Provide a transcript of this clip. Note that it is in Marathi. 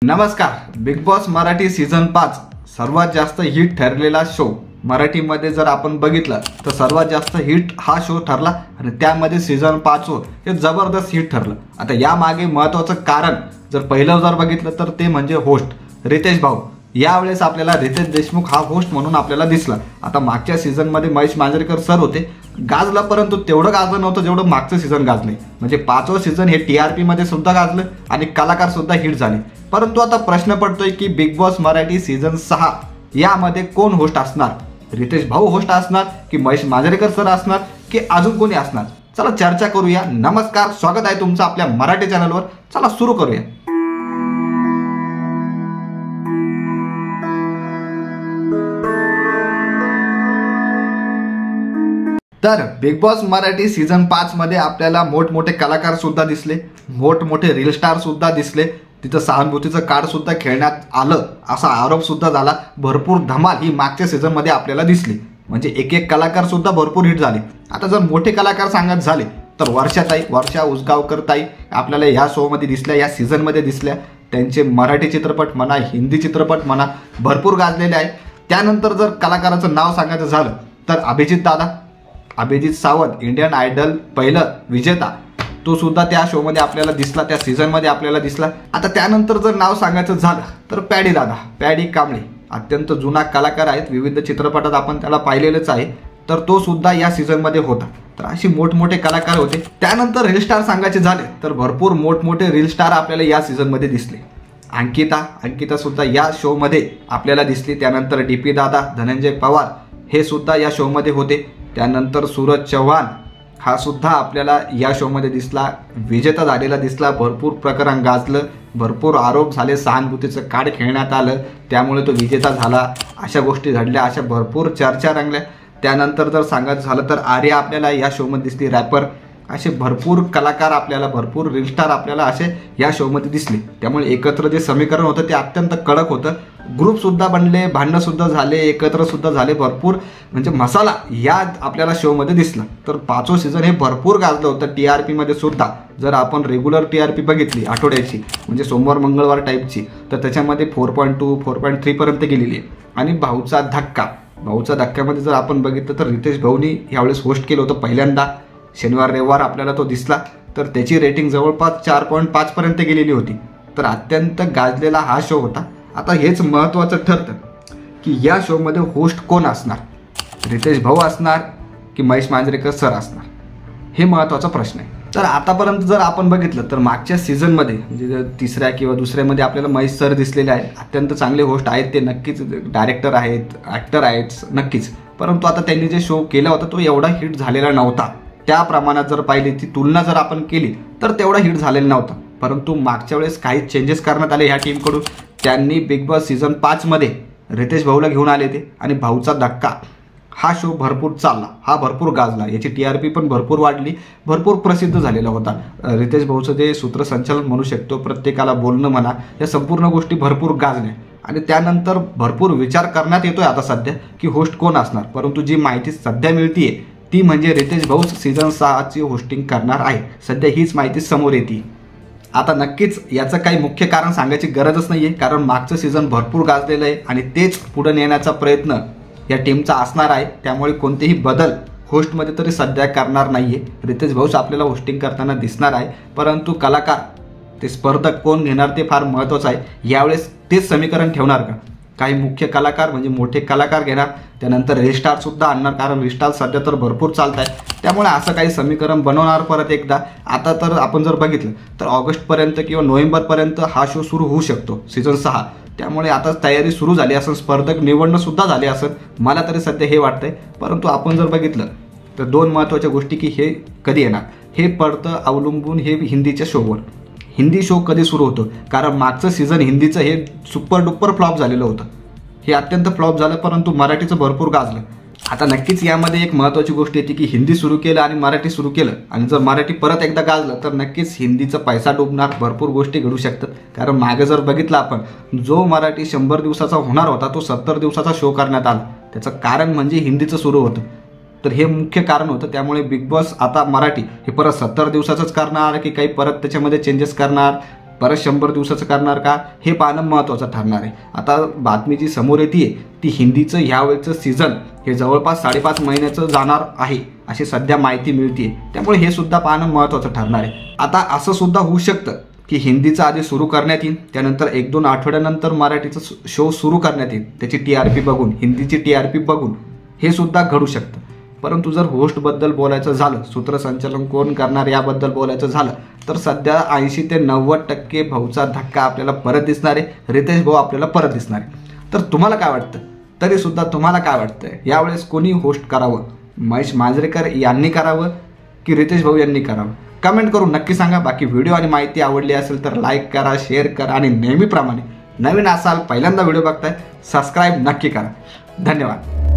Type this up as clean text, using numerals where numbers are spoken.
नमस्कार। बिग बॉस मराठी सीझन 5 सर्वात जास्त हिट ठरलेला शो मराठीमध्ये जर आपण बघितलं तर सर्वात जास्त हिट हा शो ठरला आणि त्यामध्ये सीझन 5 हे जबरदस्त हिट ठरलं। आता या मागे महत्त्वाचं कारण जर पहिलं जर बघितलं तर ते म्हणजे होस्ट रितेश भाऊ। यावेळेस आपल्याला रितेश देशमुख हा होस्ट म्हणून आपल्याला दिसला। आता मागच्या सीझन मध्ये महेश मांजरेकर सर होते, गाजला, परंतु तेवढं गाजलं नव्हतं जेवढं मागचं सीझन गाजले। म्हणजे 5वं सीझन हे टीआरपी मध्ये सुद्धा गाजलं आणि कलाकार सुद्धा हिट झाले। परंतु आता प्रश्न पडतोय की बिग बॉस मराठी सीझन 6 यामध्ये कोण होस्ट असणार? रितेश भाऊ होस्ट असणार की महेश मांजरेकर सर असणार की अजून कोणी असणार? चला चर्चा करूया। नमस्कार, स्वागत आहे तुमचं आपल्या मराठी चॅनलवर। चला सुरू करूया। तर बिग बॉस मराठी सीझन 5 मध्ये आपल्याला मोठमोठे कलाकार सुद्धा दिसले, मोठमोठे रील स्टार सुद्धा दिसले। तिथं सहानुभूतीचं कार्ड सुद्धा खेळण्यात आलं असा आरोप सुद्धा झाला। भरपूर धमाल ही मागच्या सीझन मध्ये आपल्याला दिसली। म्हणजे एक एक कलाकार सुद्धा भरपूर हिट झाले। आता जर मोठे कलाकार सांगत झाले तर वर्षा उसगावकर ताई आपल्याला या शो मध्ये दिसल्या, या सीझन मध्ये दिसल्या। त्यांचे मराठी चित्रपट म्हणा, हिंदी चित्रपट म्हणा भरपूर गाजलेले आहे। त्यानंतर जर कलाकाराचं नाव सांगायचं झालं तर अभिजित सावंत, इंडियन आयडल पहिलं विजेता, तो सुद्धा त्या शो मध्ये आपल्याला दिसला, त्या सीझन मध्ये आपल्याला दिसला। आता त्यानंतर जर नाव सांगायचं झालं तर पॅडी कांबळे अत्यंत जुना कलाकार आहेत, विविध चित्रपटात आपण त्याला पाहिलेलंच आहे, तर तो सुद्धा या सीझन मध्ये होता। तर अशी मोठमोठे कलाकार होते। त्यानंतर रील स्टार सांगायचे झाले तर भरपूर मोठमोठे रील स्टार आपल्याला या सीझन मध्ये दिसले। अंकिता सुद्धा या शो मध्ये आपल्याला दिसली। त्यानंतर डीपी दादा, धनंजय पवार हे सुद्धा या शो मध्ये होते। त्यानंतर सूरज चव्हाण हा सुद्धा आपल्याला या शो मध्ये दिसला, विजेता झालेला दिसला। भरपूर प्रकरण गाजलं, भरपूर आरोप झाले, सहानुभूतीचं कार्ड खेळण्यात आलं, त्यामुळे तो विजेता झाला। अशा गोष्टी घडल्या, अशा भरपूर चर्चा रंगल्या। त्यानंतर जर सांगायचं झालं तर आर्या आपल्याला या शो मध्ये दिसली, रॅपर। असे भरपूर कलाकार आपल्याला, भरपूर रील स्टार आपल्याला असे या शो मध्ये दिसले। त्यामुळे एकत्र जे समीकरण होतं ते अत्यंत कडक होतं। ग्रुप सुद्धा बनले, भांडणं सुद्धा झाले, एकत्र सुद्धा झाले, भरपूर म्हणजे मसाला या आपल्याला शो मध्ये दिसला। तर 5वं सीझन हे भरपूर गाजलं होतं टीआरपी मध्ये सुद्धा। जर आपण रेग्युलर टीआरपी बघितली आठवड्याची, म्हणजे सोमवार मंगळवार टाईपची, तर त्याच्यामध्ये 4.2 4.3 पर्यंत गेलेली आहे। आणि भाऊचा धक्क्यामध्ये जर आपण बघितलं तर रितेश भाऊनी यावेळेस होस्ट केलं होतं पहिल्यांदा। शनिवार रविवार आपल्याला तो दिसला, तर त्याची रेटिंग जवळपास 4.5 पर्यंत गेलेली होती। तर अत्यंत गाजलेला हा शो होता। आता हेच महत्त्वाचं ठरतं की या शो मध्ये होस्ट कोण असणार? रितेश भाऊ असणार की महेश मांजरेकर सर असणार? हे महत्त्वाचा प्रश्न आहे। तर आतापर्यंत जर आपण बघितलं तर मागच्या सीझनमध्ये म्हणजे तिसऱ्या किंवा दुसऱ्यामध्ये आपल्याला महेश सर दिसलेले आहेत, अत्यंत चांगले होस्ट आहेत ते, नक्कीच डायरेक्टर आहेत, ॲक्टर आहेत नक्कीच। परंतु आता त्यांनी जे शो केला होता तो एवढा हिट झालेला नव्हता। त्या प्रमाणात जर पाहिली ती तुलना जर आपण केली तर तेवढा हिट झालेला नव्हता। परंतु मागच्या वेळेस काही चेंजेस करण्यात आले ह्या टीमकडून। त्यांनी बिग बॉस सीझन 5 मध्ये रितेश भाऊला घेऊन आले ते, आणि भाऊचा धक्का हा शो भरपूर चालला, हा भरपूर गाजला, याची टीआरपी पण भरपूर वाढली, भरपूर प्रसिद्ध झालेला होता। रितेश भाऊचं जे सूत्रसंचालन म्हणू शकतो, प्रत्येकाला बोलणं म्हणा, या संपूर्ण गोष्टी भरपूर गाजल्या। आणि त्यानंतर भरपूर विचार करण्यात येतोय आता सध्या की होस्ट कोण असणार। परंतु जी माहिती सध्या मिळतीये ती म्हणजे रितेश भाऊ सीझन 6ची होस्टिंग करणार आहे, सध्या हीच माहिती समोर येते। आता नक्कीच याचं काही मुख्य कारण सांगायची गरजच नाहीये, कारण मागचं सीझन भरपूर गाजलेलं आहे आणि तेच पुढे नेण्याचा प्रयत्न या टीमचा असणार आहे। त्यामुळे कोणतेही बदल होस्टमध्ये तरी सध्या करणार नाहीये। रितेश भाऊच आपल्याला होस्टिंग करताना दिसणार आहे, परंतु कलाकार ते स्पर्धक कोण घेणार ते फार महत्त्वाचं आहे। यावेळेस तेच समीकरण ठेवणार का? काही मुख्य कलाकार म्हणजे मोठे कलाकार घेणार, त्यानंतर रील स्टार सुद्धा आणणार, कारण रील स्टार सध्या तर भरपूर चालत आहे। त्यामुळे असं काही समीकरण बनवणार परत एकदा। आता तर आपण जर बघितलं तर ऑगस्टपर्यंत किंवा नोव्हेंबरपर्यंत हा शो सुरू होऊ शकतो सीझन 6। त्यामुळे आता तयारी सुरू झाली असेल, स्पर्धक निवडणं सुद्धा झाले असेल, मला तरी सध्या हे वाटतंय। परंतु आपण जर बघितलं तर दोन महत्त्वाच्या गोष्टी की हे कधी येणार हे पडतं अवलंबून हे हिंदीच्या शोवर। हिंदी शो कधी सुरू होतो, कारण मागचं सीझन हिंदीचं हे सुपर डुपर फ्लॉप झालेलं होतं, हे अत्यंत फ्लॉप झालं, परंतु मराठीचं भरपूर गाजलं। आता नक्कीच यामध्ये एक महत्त्वाची गोष्ट येते की हिंदी सुरू केलं आणि मराठी सुरू केलं, आणि जर मराठी परत एकदा गाजलं तर नक्कीच हिंदीचा पैसा डुबणार, भरपूर गोष्टी घडू शकतात। कारण मागे जर बघितलं आपण, जो मराठी 100 दिवसाचा होणार होता तो 70 दिवसाचा शो करण्यात आला। त्याचं कारण म्हणजे हिंदीचं सुरू होतं, तर हे मुख्य कारण होतं। त्यामुळे बिग बॉस आता मराठी हे परत 70 दिवसाचंच करणार की काही परत त्याच्यामध्ये चेंजेस करणार परत 100 दिवसाचं करणार का हे पाहणं महत्त्वाचं ठरणार आहे. आता बातमी जी समोर येते ती हिंदीचं ह्यावेळेचं सीझन हे जवळपास 5.5 महिन्याचं जाणार आहे अशी सध्या माहिती मिळते. त्यामुळे हे सुद्धा पाहणं महत्त्वाचं ठरणार आहे. आता असं सुद्धा होऊ शकतं की हिंदीचं आधी सुरू करण्यात येईल, त्यानंतर 1-2 आठवड्यानंतर मराठीचं शो सुरू करण्यात येईल. त्याची TRP बघून, हिंदीची TRP बघून हे सुद्धा घडू शकतं. परंतु जर होस्टबद्दल बोलायचं झालं, सूत्रसंचालन कोण करणार याबद्दल बोलायचं झालं तर सध्या 80 ते 90% भाऊचा धक्का आपल्याला परत दिसणार आहे. रितेश भाऊ आपल्याला परत दिसणार आहे. तर तुम्हाला काय वाटतं? तरी सुद्धा तुम्हाला काय वाटतं यावेळेस कोणी होस्ट करावं? महेश मांजरेकर यांनी करावं की रितेश भाऊ यांनी करावं? कमेंट करून नक्की सांगा. बाकी व्हिडिओ आणि माहिती आवडली असेल तर लाईक करा, शेअर करा आणि नेहमीप्रमाणे नवीन असाल, पहिल्यांदा व्हिडिओ बघताय, सबस्क्राईब नक्की करा. धन्यवाद.